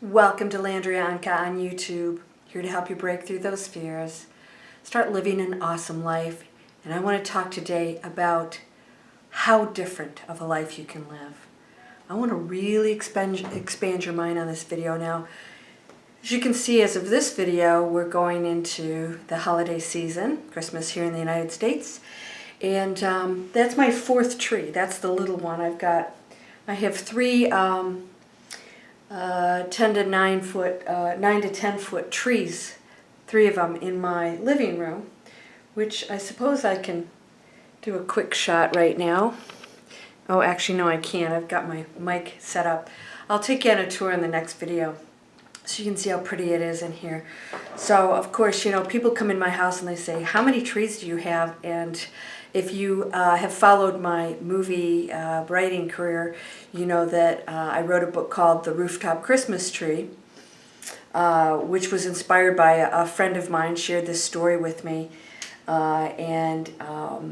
Welcome to Landria Anka on YouTube, here to help you break through those fears, start living an awesome life. And I want to talk today about how different of a life you can live. I want to really expand your mind on this video now. As you can see, as of this video, we're going into the holiday season, Christmas here in the United States. And that's my fourth tree. That's the little one. I have three 9 to 10 foot trees, three of them in my living room, which I suppose I can do a quick shot right now. Oh, actually, no, I can't. I've got my mic set up. I'll take you on a tour in the next video so you can see how pretty it is in here. So, of course, you know, people come in my house and they say, how many trees do you have? And if you have followed my movie writing career, you know that I wrote a book called The Rooftop Christmas Tree, which was inspired by a friend of mine, shared this story with me, and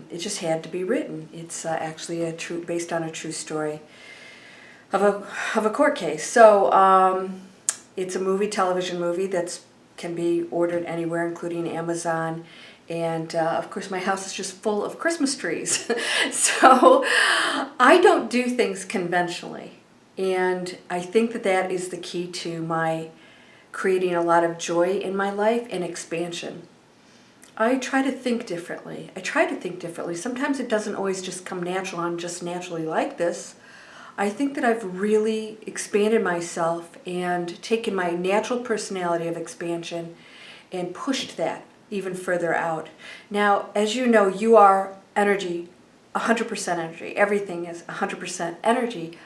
it just had to be written. It's actually based on a true story of a court case. So it's a television movie that can be ordered anywhere, including Amazon. And of course, my house is just full of Christmas trees. So I don't do things conventionally. And I think that that is the key to my creating a lot of joy in my life and expansion. I try to think differently. Sometimes it doesn't always just come natural. I'm just naturally like this. I think that I've really expanded myself and taken my natural personality of expansion and pushed that even further out. Now, as you know, you are energy, 100% energy. Everything is 100% energy,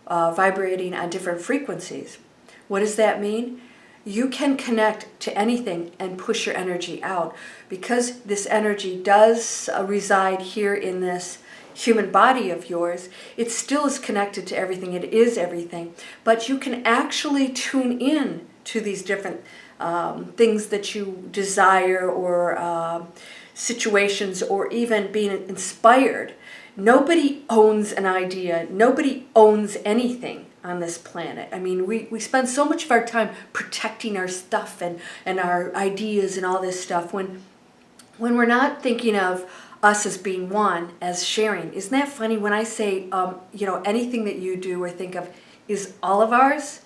vibrating on different frequencies. What does that mean? You can connect to anything and push your energy out. Because this energy does reside here in this human body of yours, it still is connected to everything. It is everything. But you can actually tune in to these different things that you desire, or situations, or even being inspired. Nobody owns an idea. Nobody owns anything on this planet. I mean, we spend so much of our time protecting our stuff and our ideas and all this stuff when we're not thinking of us as being one, as sharing. Isn't that funny when I say, you know, anything that you do or think of is all of ours?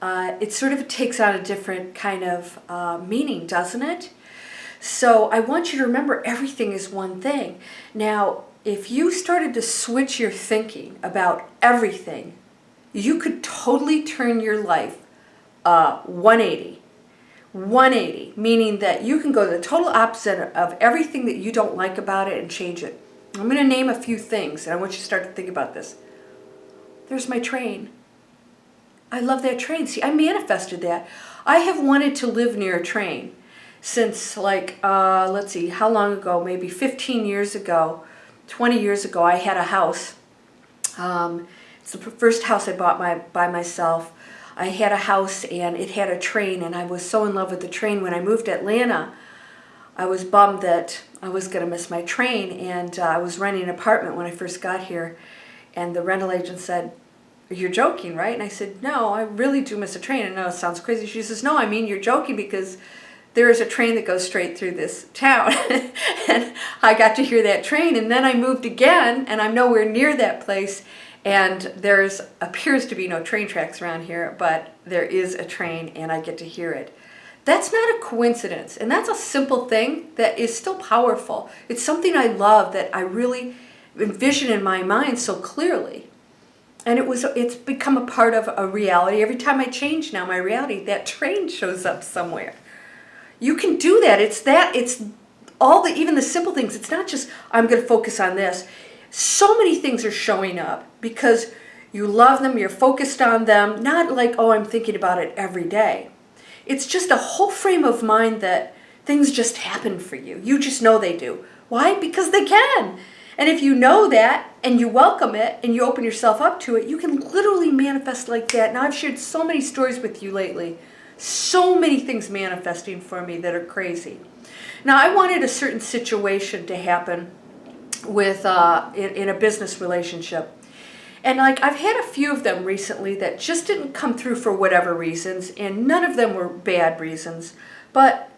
It sort of takes on a different kind of meaning, doesn't it? So I want you to remember everything is one thing. Now, if you started to switch your thinking about everything, you could totally turn your life 180. 180, meaning that you can go to the total opposite of everything that you don't like about it and change it. I'm going to name a few things, and I want you to start to think about this. There's my train. I love that train. See, I manifested that. I have wanted to live near a train since, like, let's see, how long ago? Maybe 15 years ago, 20 years ago, I had a house. It's the first house I bought by myself. I had a house and it had a train, and I was so in love with the train. When I moved to Atlanta, I was bummed that I was going to miss my train, and I was renting an apartment when I first got here, and the rental agent said, "You're joking, right?" And I said, "No, I really do miss a train." And I know it sounds crazy. She says, "No, I mean, you're joking, because there is a train that goes straight through this town." And I got to hear that train, and then I moved again, and I'm nowhere near that place. And there's appears to be no train tracks around here, but there is a train, and I get to hear it. That's not a coincidence, and that's a simple thing that is still powerful. It's something I love, that I really envision in my mind so clearly. And it's become a part of a reality. Every time I change now my reality, that train shows up somewhere. You can do that. It's all even the simple things. It's not just, I'm going to focus on this. So many things are showing up because you love them, you're focused on them, not like, oh, I'm thinking about it every day. It's just a whole frame of mind that things just happen for you. You just know they do. Why? Because they can. And if you know that and you welcome it and you open yourself up to it, you can literally manifest like that. Now, I've shared so many stories with you lately. So many things manifesting for me that are crazy. Now, I wanted a certain situation to happen with in a business relationship. And like I've had a few of them recently that just didn't come through for whatever reasons, and none of them were bad reasons. But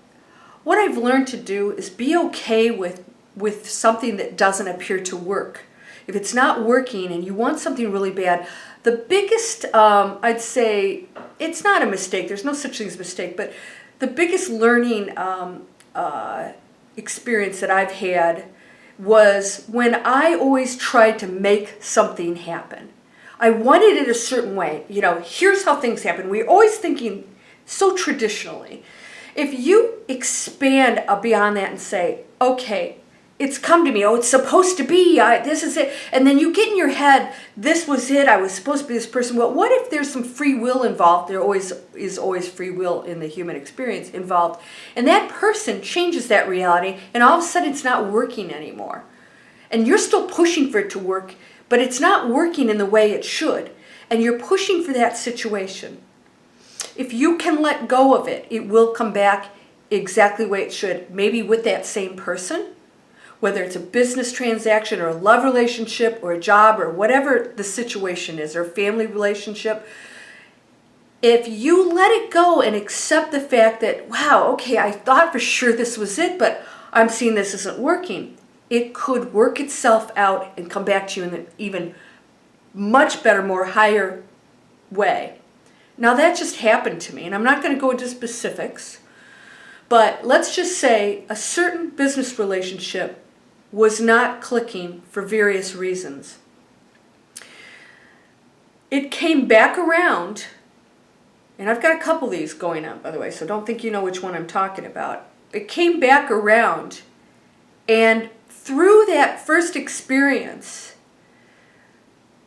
what I've learned to do is be okay with something that doesn't appear to work. If it's not working and you want something really bad, the biggest, I'd say, it's not a mistake, there's no such thing as a mistake, but the biggest learning experience that I've had was when I always tried to make something happen. I wanted it a certain way. You know, here's how things happen. We're always thinking so traditionally. If you expand beyond that and say, okay, it's come to me, oh, it's supposed to be, this is it, and then you get in your head, this was it, I was supposed to be this person. Well, what if there's some free will involved? There always is always free will in the human experience involved. And that person changes that reality, and all of a sudden it's not working anymore. And you're still pushing for it to work, but it's not working in the way it should. And you're pushing for that situation. If you can let go of it, it will come back exactly the way it should, maybe with that same person. Whether it's a business transaction or a love relationship or a job or whatever the situation is, or a family relationship, if you let it go and accept the fact that, wow, okay, I thought for sure this was it, but I'm seeing this isn't working, it could work itself out and come back to you in an even much better, more higher way. Now that just happened to me, and I'm not going to go into specifics, but let's just say a certain business relationship was not clicking for various reasons. It came back around, and I've got a couple of these going on, by the way, so don't think you know which one I'm talking about. It came back around, and through that first experience,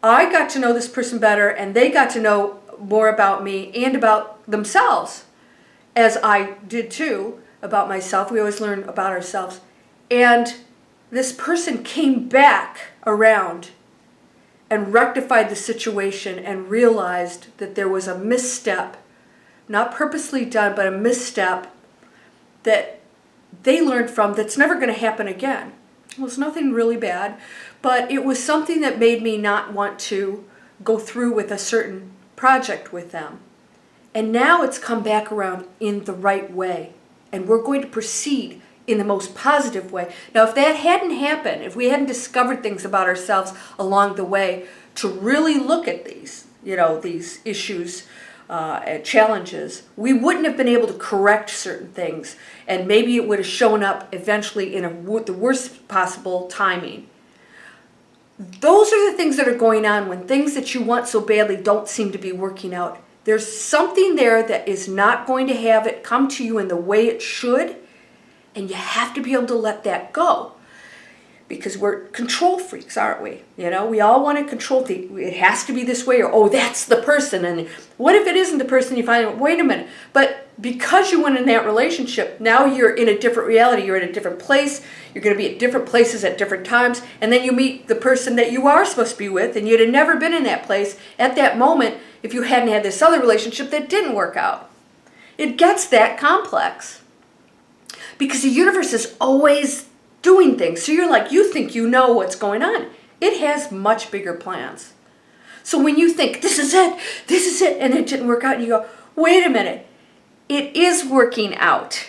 I got to know this person better, and they got to know more about me and about themselves, as I did too, about myself. We always learn about ourselves. And this person came back around and rectified the situation and realized that there was a misstep, not purposely done, but a misstep that they learned from that's never going to happen again. It was nothing really bad, but it was something that made me not want to go through with a certain project with them. And now it's come back around in the right way, and we're going to proceed in the most positive way. Now, if that hadn't happened, if we hadn't discovered things about ourselves along the way to really look at these, these issues and challenges, we wouldn't have been able to correct certain things, and maybe it would have shown up eventually in the worst possible timing. Those are the things that are going on when things that you want so badly don't seem to be working out. There's something there that is not going to have it come to you in the way it should, and you have to be able to let that go. Because we're control freaks, aren't we? We all want to control things. It has to be this way, or, oh, that's the person. And what if it isn't the person? You find out, wait a minute. But because you went in that relationship, now you're in a different reality. You're in a different place. You're going to be at different places at different times. And then you meet the person that you are supposed to be with, and you'd have never been in that place at that moment if you hadn't had this other relationship that didn't work out. It gets that complex. Because the universe is always doing things. So you think you know what's going on. It has much bigger plans. So when you think, this is it, and it didn't work out, and you go, wait a minute, it is working out.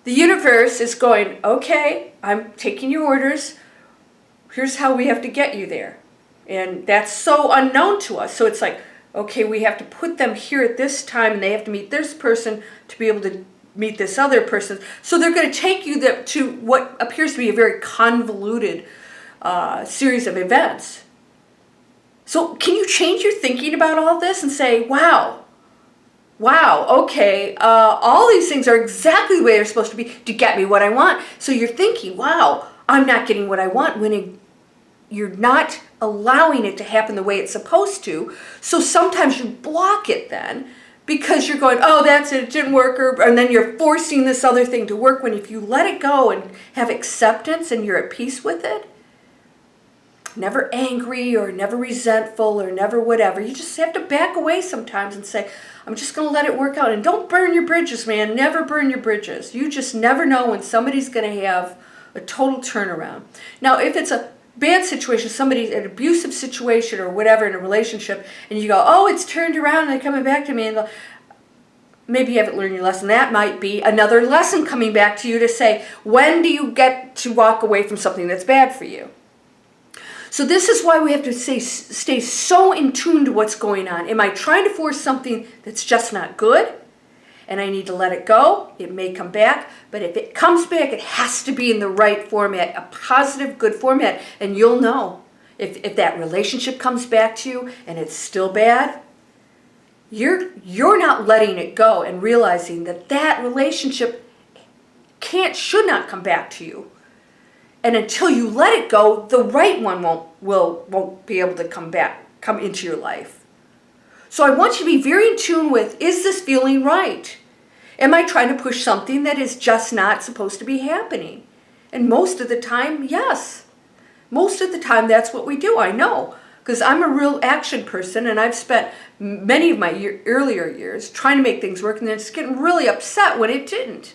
The universe is going, okay, I'm taking your orders. Here's how we have to get you there. And that's so unknown to us. So it's like, okay, we have to put them here at this time, and they have to meet this person to be able to meet this other person. So they're going to take you to what appears to be a very convoluted series of events. So can you change your thinking about all this and say, wow, okay, all these things are exactly the way they're supposed to be to get me what I want. So you're thinking, wow, I'm not getting what I want, when you're not allowing it to happen the way it's supposed to. So sometimes you block it then, because you're going, oh, that's it didn't work, and then you're forcing this other thing to work, when if you let it go and have acceptance and you're at peace with it, never angry or never resentful or never whatever, you just have to back away sometimes and say, I'm just going to let it work out. And don't burn your bridges, man. Never burn your bridges. You just never know when somebody's going to have a total turnaround. Now, if it's a bad situation, somebody, an abusive situation or whatever in a relationship, and you go, oh, it's turned around and they're coming back to me, and maybe you haven't learned your lesson. That might be another lesson coming back to you to say, when do you get to walk away from something that's bad for you? So this is why we have to stay so in tune to what's going on. Am I trying to force something that's just not good? And I need to let it go. It may come back, but if it comes back, it has to be in the right format, a positive, good format, and you'll know. If that relationship comes back to you and it's still bad, you're not letting it go and realizing that relationship should not come back to you. And until you let it go, the right one won't be able to come into your life. So I want you to be very in tune with, is this feeling right? Am I trying to push something that is just not supposed to be happening? And most of the time, yes. Most of the time, that's what we do, I know. Because I'm a real action person, and I've spent many of my earlier years trying to make things work, and then just getting really upset when it didn't.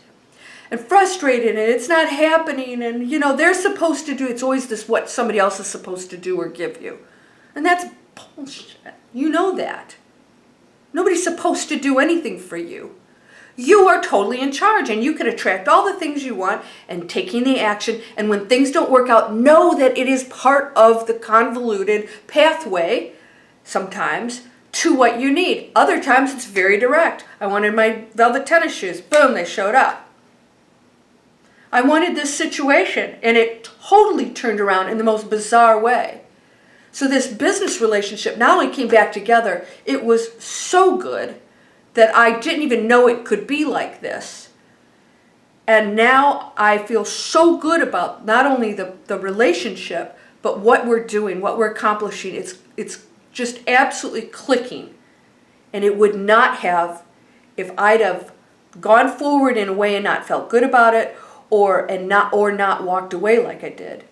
And frustrated, and it's not happening, and they're supposed to do, it's always this what somebody else is supposed to do or give you. And that's bullshit. You know that. Nobody's supposed to do anything for you. You are totally in charge, and you can attract all the things you want and taking the action. And when things don't work out, know that it is part of the convoluted pathway, sometimes, to what you need. Other times, it's very direct. I wanted my velvet tennis shoes. Boom, they showed up. I wanted this situation, and it totally turned around in the most bizarre way. So this business relationship not only came back together, it was so good that I didn't even know it could be like this. And now I feel so good about not only the relationship, but what we're doing, what we're accomplishing. It's just absolutely clicking. And it would not have if I'd have gone forward in a way and not felt good about it, or not walked away like I did.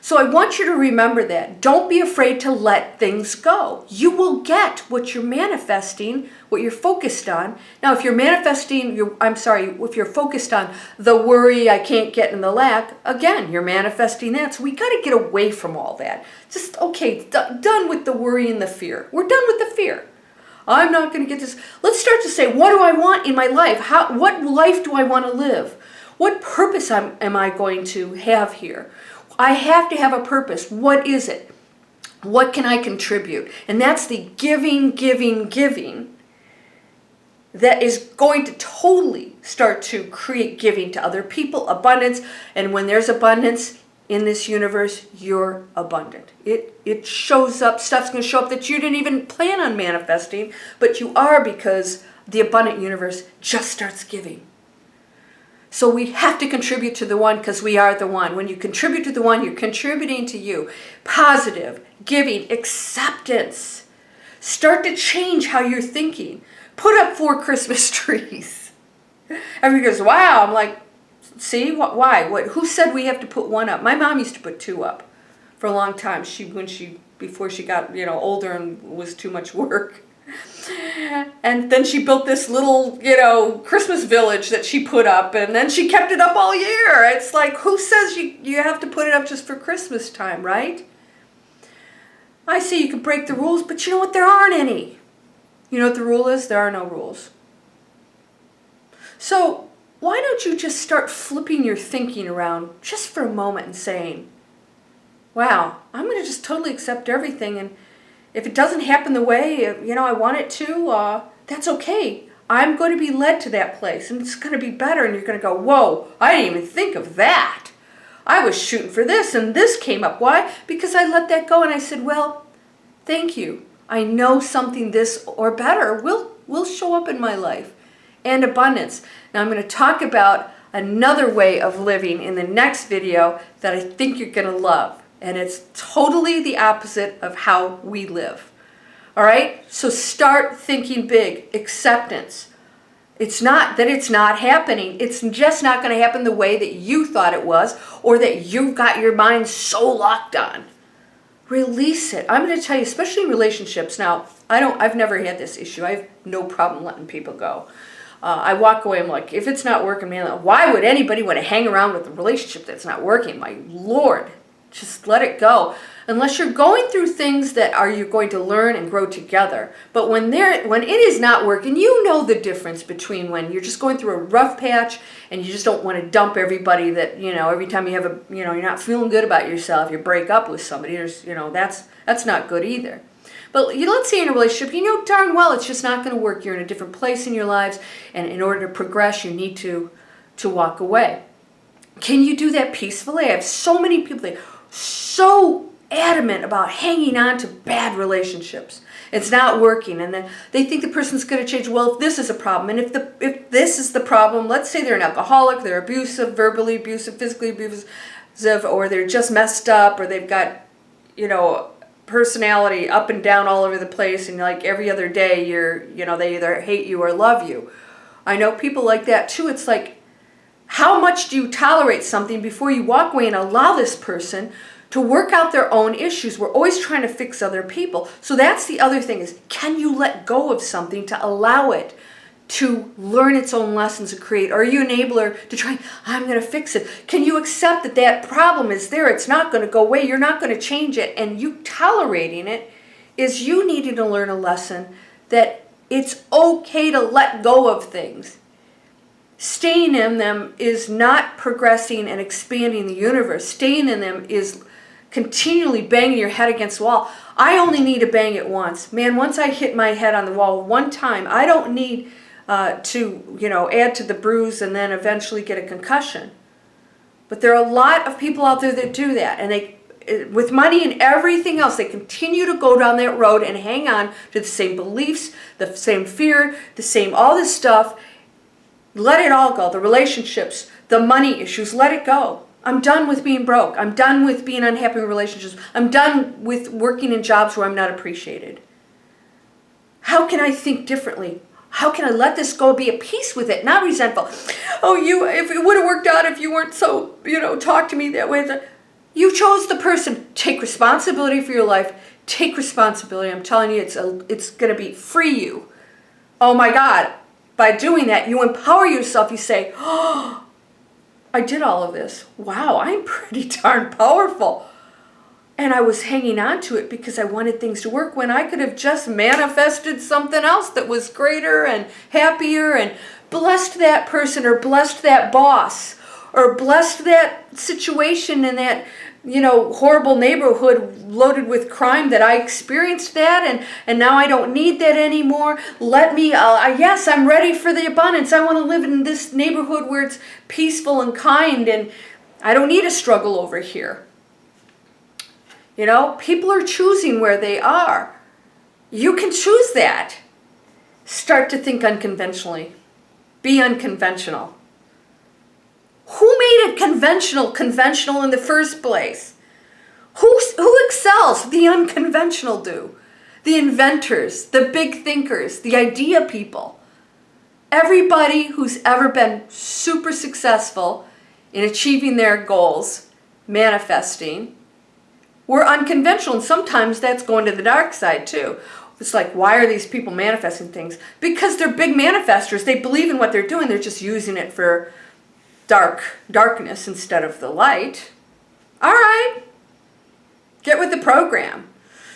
So I want you to remember that. Don't be afraid to let things go. You will get what you're manifesting, what you're focused on. Now, if you're if you're focused on the worry, I can't get in the lack, again, you're manifesting that. So we got to get away from all that. Just, okay, done with the worry and the fear. We're done with the fear. I'm not going to get this. Let's start to say, what do I want in my life? What life do I want to live? What purpose am I going to have here? I have to have a purpose. What is it? What can I contribute? And that's the giving that is going to totally start to create giving to other people, abundance. And when there's abundance in this universe, you're abundant. It shows up, stuff's going to show up that you didn't even plan on manifesting, but you are, because the abundant universe just starts giving. So we have to contribute to the one, because we are the one. When you contribute to the one, you're contributing to you. Positive, giving, acceptance. Start to change how you're thinking. Put up 4 Christmas trees. Everybody goes, wow. I'm like, see, why? Who said we have to put 1 up? My mom used to put 2 up for a long time. Before she got older and was too much work. And then she built this little, Christmas village that she put up, and then she kept it up all year. It's like, who says you have to put it up just for Christmas time, right? I say you can break the rules, but you know what? There aren't any. You know what the rule is? There are no rules. So why don't you just start flipping your thinking around just for a moment and saying, wow, I'm going to just totally accept everything, and if it doesn't happen the way, I want it to, that's okay. I'm going to be led to that place, and it's going to be better, and you're going to go, whoa, I didn't even think of that. I was shooting for this, and this came up. Why? Because I let that go, and I said, well, thank you. I know something this or better will show up in my life, and abundance. Now, I'm going to talk about another way of living in the next video that I think you're going to love. And it's totally the opposite of how we live. All right? So start thinking big. Acceptance. It's not that it's not happening. It's just not going to happen the way that you thought it was, or that you've got your mind so locked on. Release it. I'm going to tell you, especially relationships. Now, I've never had this issue. I have no problem letting people go. I walk away, I'm like, if it's not working, man, why would anybody want to hang around with a relationship that's not working? My Lord. Just let it go. Unless you're going through things that you're going to learn and grow together. But when it is not working, you know the difference between when you're just going through a rough patch and you just don't want to dump everybody that, every time you have you're not feeling good about yourself, you break up with somebody, that's not good either. But let's say in a relationship, you know darn well it's just not going to work. You're in a different place in your lives, and in order to progress, you need to walk away. Can you do that peacefully? I have so many people that are so adamant about hanging on to bad relationships. It's not working, and then they think the person's going to change. Well, if this is a problem, and if this is the problem, let's say they're an alcoholic, they're abusive, verbally abusive, physically abusive, or they're just messed up, or they've got, personality up and down all over the place, and like every other day they either hate you or love you. I know people like that too. It's like, how much do you tolerate something before you walk away and allow this person to work out their own issues? We're always trying to fix other people. So that's the other thing, is can you let go of something to allow it to learn its own lessons and create? Or are you an enabler to try, I'm going to fix it? Can you accept that problem is there? It's not going to go away. You're not going to change it. And you tolerating it is you needing to learn a lesson that it's okay to let go of things. Staying in them is not progressing and expanding the universe. Staying in them is continually banging your head against the wall. I only need to bang it once. Man, once I hit my head on the wall one time, I don't need to add to the bruise and then eventually get a concussion. But there are a lot of people out there that do that, and they, with money and everything else, they continue to go down that road and hang on to the same beliefs, the same fear, the same all this stuff. Let it all go. The relationships, the money issues, let it go. I'm done with being broke. I'm done with being unhappy in relationships. I'm done with working in jobs where I'm not appreciated. How can I think differently? How can I let this go, be at peace with it, not resentful? Oh, if it would have worked out if you weren't so, talk to me that way. You chose the person. Take responsibility for your life. Take responsibility. I'm telling you, it's going to be free you. Oh my God. By doing that, you empower yourself. You say, oh, I did all of this. Wow, I'm pretty darn powerful. And I was hanging on to it because I wanted things to work when I could have just manifested something else that was greater and happier and blessed that person or blessed that boss or blessed that situation in that, horrible neighborhood loaded with crime that I experienced that, and now I don't need that anymore. Yes, I'm ready for the abundance. I want to live in this neighborhood where it's peaceful and kind, and I don't need a struggle over here. People are choosing where they are. You can choose that. Start to think unconventionally. Be unconventional. Who made it conventional in the first place? Who excels? The unconventional do. The inventors, the big thinkers, the idea people. Everybody who's ever been super successful in achieving their goals, manifesting, were unconventional. And sometimes that's going to the dark side too. It's like, why are these people manifesting things? Because they're big manifestors. They believe in what they're doing. They're just using it for darkness instead of the light. All right. Get with the program.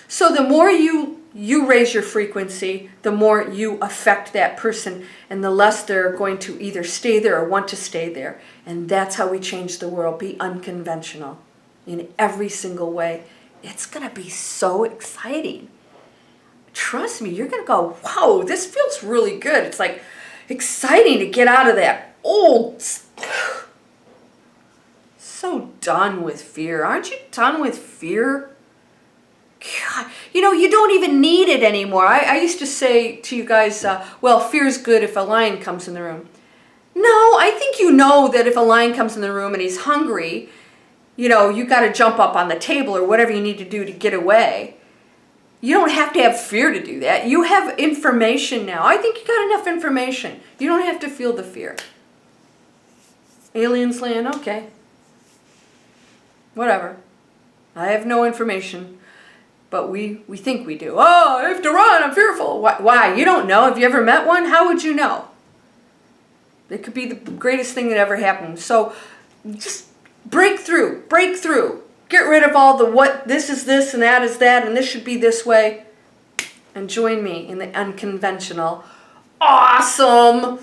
So the more you raise your frequency, the more you affect that person, and the less they're going to either stay there or want to stay there. And that's how we change the world. Be unconventional in every single way. It's going to be so exciting. Trust me, you're going to go, wow, this feels really good. It's like exciting to get out of that old... So done with fear. Aren't you done with fear? God, you don't even need it anymore. I used to say to you guys, well, fear's good if a lion comes in the room. No, I think that if a lion comes in the room and he's hungry, you got to jump up on the table or whatever you need to do to get away. You don't have to have fear to do that. You have information now. I think you got enough information. You don't have to feel the fear. Aliens land, okay. Whatever. I have no information, but we think we do. Oh, I have to run. I'm fearful. Why? You don't know. Have you ever met one? How would you know? It could be the greatest thing that ever happened. So just break through. Break through. Get rid of all the what this is this and that is that and this should be this way. And join me in the unconventional, awesome,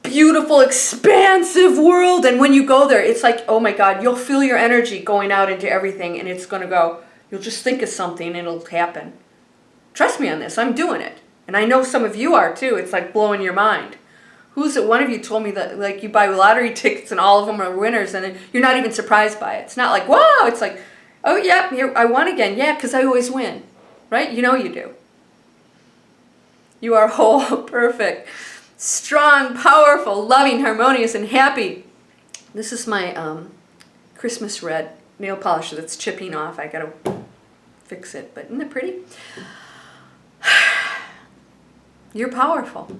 beautiful, expansive world. And when you go there, it's like, oh my God, you'll feel your energy going out into everything, and it's going to go, you'll just think of something and it'll happen. Trust me on this, I'm doing it. And I know some of you are too. It's like blowing your mind. One of you told me that like you buy lottery tickets and all of them are winners and you're not even surprised by it. It's not like, wow, it's like, oh yeah, here, I won again. Yeah, because I always win, right? You know you do. You are whole, perfect, strong, powerful, loving, harmonious, and happy. This is my Christmas red nail polisher that's chipping off. I gotta fix it, but isn't it pretty? You're powerful.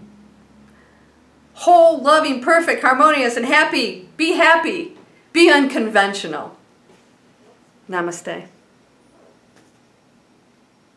Whole, loving, perfect, harmonious, and happy. Be happy. Be unconventional. Namaste.